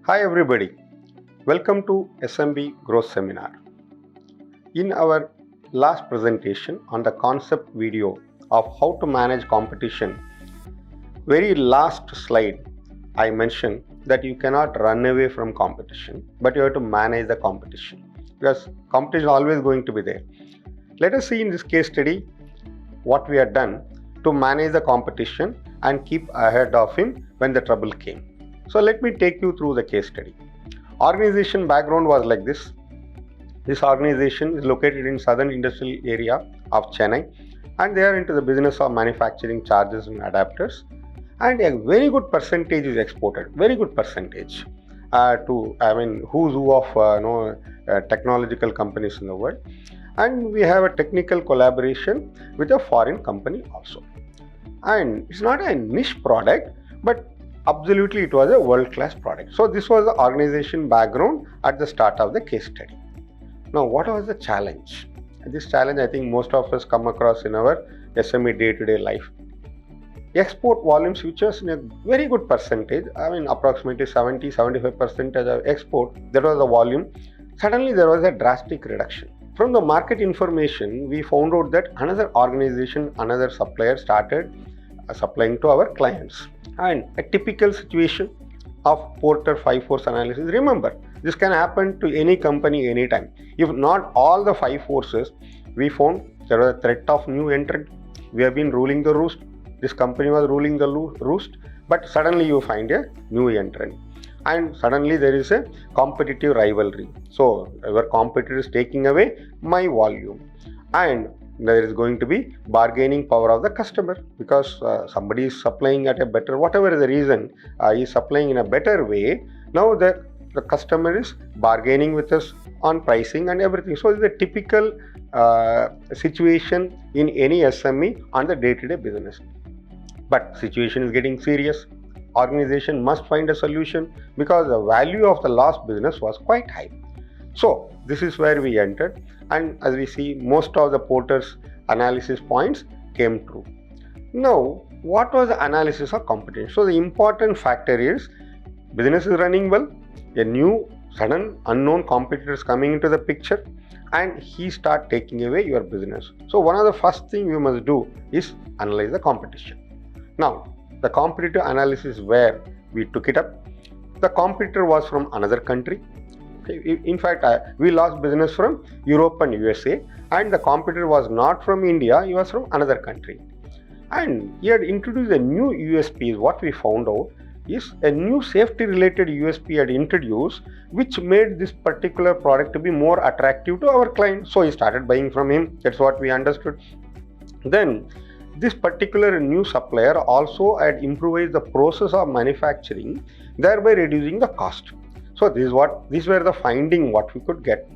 Hi everybody, welcome to SMB Growth Seminar. In our last presentation on the concept video of how to manage competition, very last slide I mentioned that you cannot run away from competition, but you have to manage the competition because competition is always going to be there. Let us see in this case study what we have done to manage the competition and keep ahead of him when the trouble came. So let me take you through the case study. Organization background was like this. This organization is located in southern industrial area of Chennai and they are into the business of manufacturing chargers and adapters, and a very good percentage is exported, very good percentage to who's who of technological companies in the world, and we have a technical collaboration with a foreign company also, and it's not a niche product but absolutely it was a world-class product. So this was the organization background at the start of the case study. Now what was the challenge? This challenge I think most of us come across in our SME day-to-day life. Export volumes which was in a very good percentage, approximately 70-75% of export, that was the volume. Suddenly there was a drastic reduction. From the market information we found out that another organization, another supplier started supplying to our clients. And a typical situation of Porter 5 force analysis, remember this can happen to any company anytime. If not all the 5 forces, we found there was a threat of new entrant. We have been ruling the roost. This company was ruling the roost, but suddenly you find a new entrant. And suddenly there is a competitive rivalry. So our competitor is taking away my volume. And there is going to be bargaining power of the customer because somebody is supplying at a better, whatever the reason, is supplying in a better way. Now the customer is bargaining with us on pricing and everything. So it's a typical situation in any SME on the day-to-day business. But situation is getting serious. Organization must find a solution because the value of the lost business was quite high. So this is where we entered, and as we see, most of the Porter's analysis points came true. Now, what was the analysis of competition? So the important factor is business is running well, a new sudden unknown competitor is coming into the picture, and he start taking away your business. So one of the first thing you must do is analyze the competition. Now, the competitor analysis where we took it up, the competitor was from another country. In fact, we lost business from Europe and USA, and the competitor was not from India, he was from another country. And he had introduced a new USP. What we found out is a new safety related USP had introduced, which made this particular product to be more attractive to our client. So he started buying from him. That's what we understood. Then this particular new supplier also had improved the process of manufacturing, thereby reducing the cost. So these were the finding what we could get.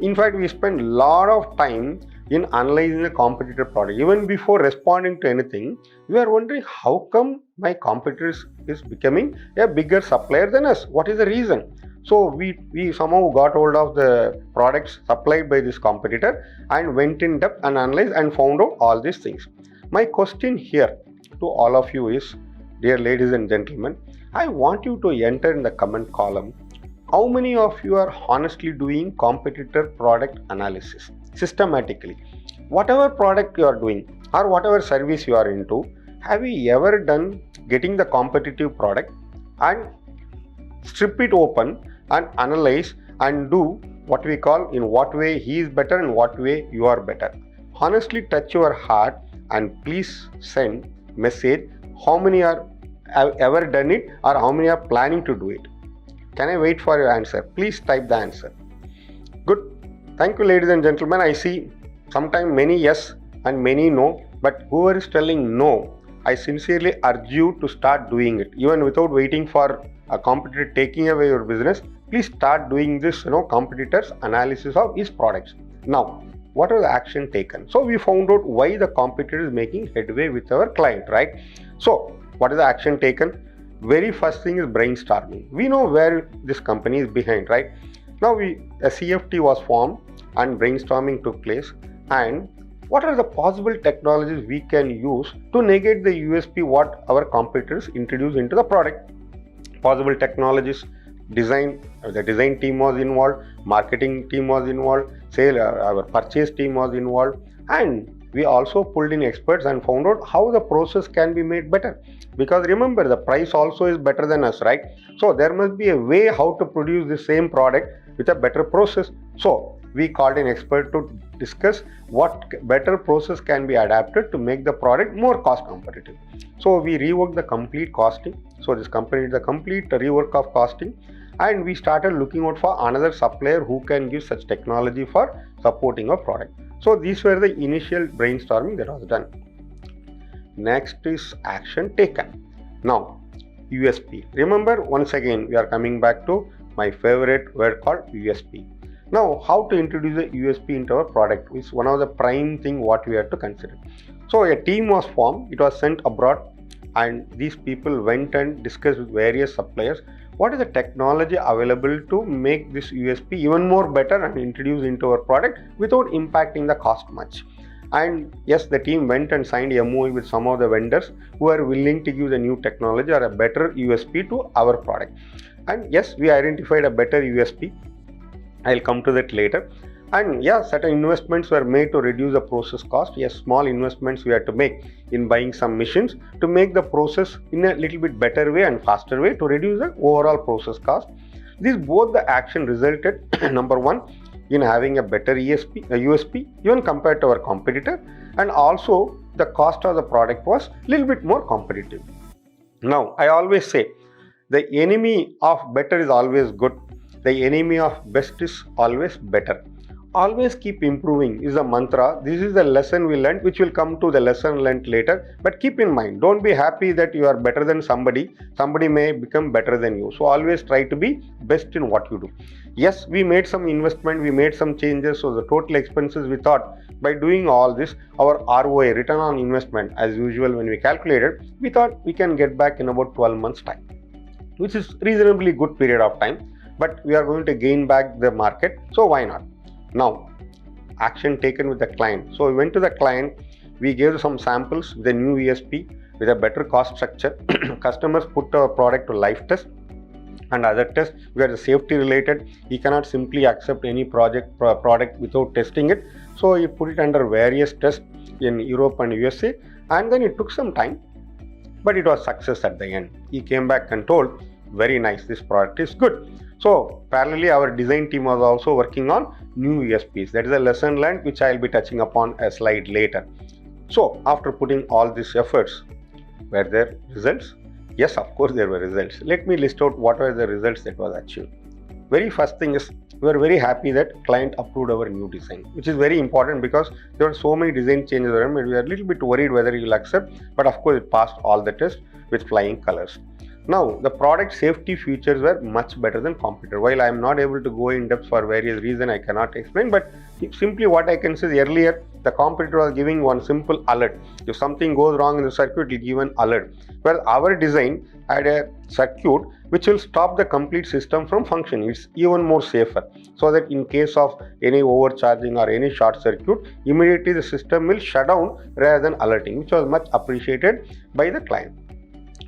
In fact, we spent a lot of time in analyzing the competitor product. Even before responding to anything, we are wondering how come my competitor is becoming a bigger supplier than us? What is the reason? So we somehow got hold of the products supplied by this competitor and went in depth and analyzed and found out all these things. My question here to all of you is, dear ladies and gentlemen, I want you to enter in the comment column how many of you are honestly doing competitor product analysis systematically. Whatever product you are doing or whatever service you are into, have you ever done getting the competitive product and strip it open and analyze and do what we call in what way he is better and what way you are better. Honestly touch your heart and please send message how many have ever done it or how many are planning to do it. Can I wait for your answer? Please type the answer. Good. Thank you, ladies and gentlemen. I see sometimes many yes and many no, but whoever is telling no, I sincerely urge you to start doing it. Even without waiting for a competitor taking away your business, please start doing this, competitors analysis of his products. Now, what are the action taken? So we found out why the competitor is making headway with our client, right? So what is the action taken? Very first thing is brainstorming. We know where this company is behind, right? Now a CFT was formed and brainstorming took place. And what are the possible technologies we can use to negate the USP what our competitors introduce into the product? Possible technologies. the design team was involved, marketing team was involved, our purchase team was involved, and we also pulled in experts and found out how the process can be made better. Because remember, the price also is better than us, right? So there must be a way how to produce the same product with a better process. So we called an expert to discuss what better process can be adapted to make the product more cost competitive. So we reworked the complete costing. So this company did the complete rework of costing, and we started looking out for another supplier who can give such technology for supporting a product. So these were the initial brainstorming that was done. Next is action taken. Now, USP. Remember, once again, we are coming back to my favorite word called USP. Now, how to introduce a USP into our product is one of the prime thing what we have to consider. So a team was formed, it was sent abroad, and these people went and discussed with various suppliers what is the technology available to make this USP even more better and introduce into our product without impacting the cost much. And yes, the team went and signed a MOU with some of the vendors who are willing to give the new technology or a better USP to our product. And yes, we identified a better USP. I'll come to that later. And yeah, certain investments were made to reduce the process cost. Yes, small investments we had to make in buying some machines to make the process in a little bit better way and faster way to reduce the overall process cost. These both the action resulted number one in having a better USP even compared to our competitor, and also the cost of the product was a little bit more competitive. Now, I always say the enemy of better is always good. The enemy of best is always better. Always keep improving is a mantra. This is the lesson we learned, which will come to the lesson learned later. But keep in mind, don't be happy that you are better than somebody. Somebody may become better than you. So always try to be best in what you do. Yes, we made some investment, we made some changes. So the total expenses, we thought by doing all this, our ROI, return on investment, as usual when we calculated, we thought we can get back in about 12 months time, which is reasonably good period of time. But we are going to gain back the market. So why not? Now, action taken with the client. So we went to the client, we gave some samples with a new USP with a better cost structure. Customers put our product to live test and other tests where the safety related. He cannot simply accept any product without testing it. So he put it under various tests in Europe and USA, and then it took some time, but it was success at the end. He came back and told, very nice, this product is good. So parallelly, our design team was also working on new USPs. That is a lesson learned, which I will be touching upon a slide later. So after putting all these efforts, were there results? Yes, of course there were results. Let me list out what were the results that was achieved. Very first thing is, we were very happy that client approved our new design, which is very important because there were so many design changes around and we were a little bit worried whether he will accept, but of course it passed all the tests with flying colors. Now, the product safety features were much better than competitor. While I am not able to go in depth for various reasons, I cannot explain, but simply what I can say is earlier, the competitor was giving one simple alert. If something goes wrong in the circuit, it will give an alert. Whereas our design had a circuit which will stop the complete system from functioning. It's even more safer, so that in case of any overcharging or any short circuit, immediately the system will shut down rather than alerting, which was much appreciated by the client.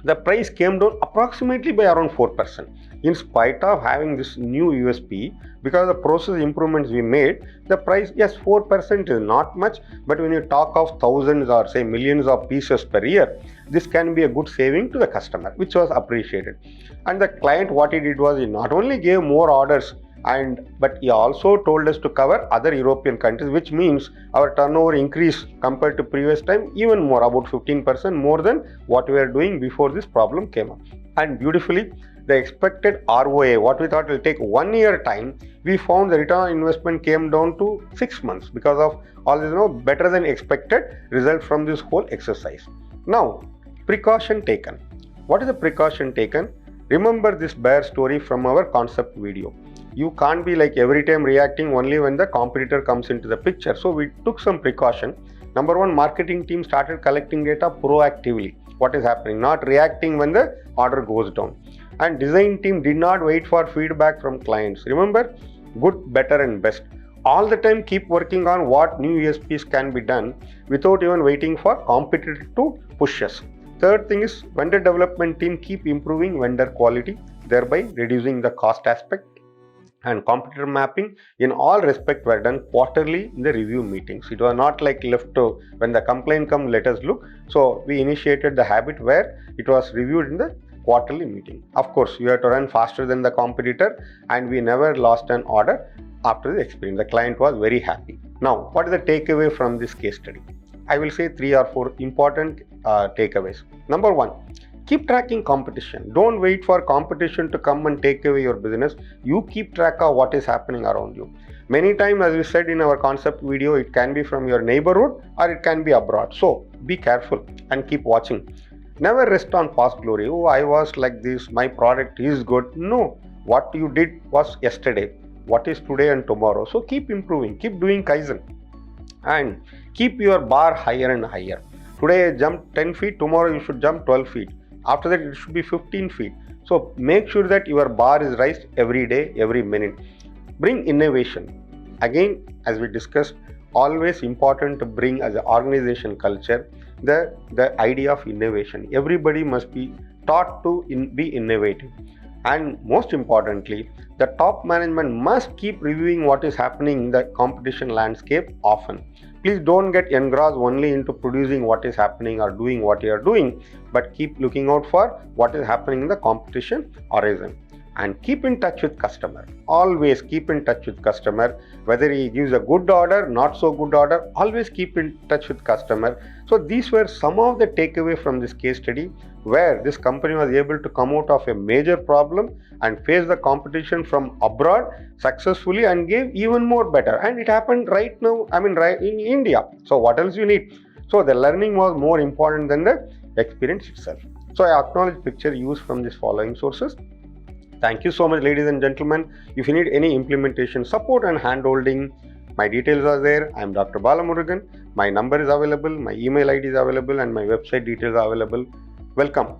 The price came down approximately by around 4%. In spite of having this new USP, because of the process improvements we made, the price, yes, 4% is not much, but when you talk of thousands or say millions of pieces per year, this can be a good saving to the customer, which was appreciated. And the client, what he did was, he not only gave more orders, but he also told us to cover other European countries, which means our turnover increased compared to previous time even more, about 15% more than what we were doing before this problem came up. And beautifully, the expected ROI, what we thought will take 1 year time, we found the return on investment came down to 6 months because of all this, better than expected result from this whole exercise. Now, precaution taken. What is the precaution taken? Remember this bear story from our concept video. You can't be like every time reacting only when the competitor comes into the picture. So we took some precaution. Number one, marketing team started collecting data proactively. What is happening? Not reacting when the order goes down. And design team did not wait for feedback from clients. Remember, good, better and best. All the time keep working on what new USPs can be done without even waiting for competitor to push us. Third thing is, vendor development team keep improving vendor quality. thereby reducing the cost aspect. And competitor mapping in all respect were done quarterly in the review meetings. It was not like left to when the complaint come, let us look. So we initiated the habit where it was reviewed in the quarterly meeting. Of course, you have to run faster than the competitor, and we never lost an order after the experience. The client was very happy. Now, what is the takeaway from this case study? I will say 3 or 4 important takeaways. Number 1, keep tracking competition. Don't wait for competition to come and take away your business. You keep track of what is happening around you. Many times, as we said in our concept video, it can be from your neighborhood or it can be abroad. So be careful and keep watching. Never rest on past glory. Oh, I was like this, my product is good. No, what you did was yesterday. What is today and tomorrow? So keep improving, keep doing Kaizen, and keep your bar higher and higher. Today jump 10 feet, tomorrow you should jump 12 feet. After that it should be 15 feet. So make sure that your bar is raised every day, every minute. Bring innovation. Again, as we discussed, always important to bring as an organization culture the idea of innovation. Everybody must be taught to be innovative. And most importantly, the top management must keep reviewing what is happening in the competition landscape often. Please don't get engrossed only into producing what is happening or doing what you are doing, but keep looking out for what is happening in the competition horizon. And keep in touch with customer. Always keep in touch with customer. Whether he gives a good order, not so good order, always keep in touch with customer. So these were some of the takeaway from this case study, where this company was able to come out of a major problem and face the competition from abroad successfully and gave even more better. And it happened right now, right in India. So what else you need? So the learning was more important than the experience itself. So I acknowledge picture used from these following sources. Thank you so much, ladies and gentlemen. If you need any implementation support and hand-holding, my details are there. I am Dr. Balamurugan. My number is available, my email ID is available, and my website details are available. Welcome.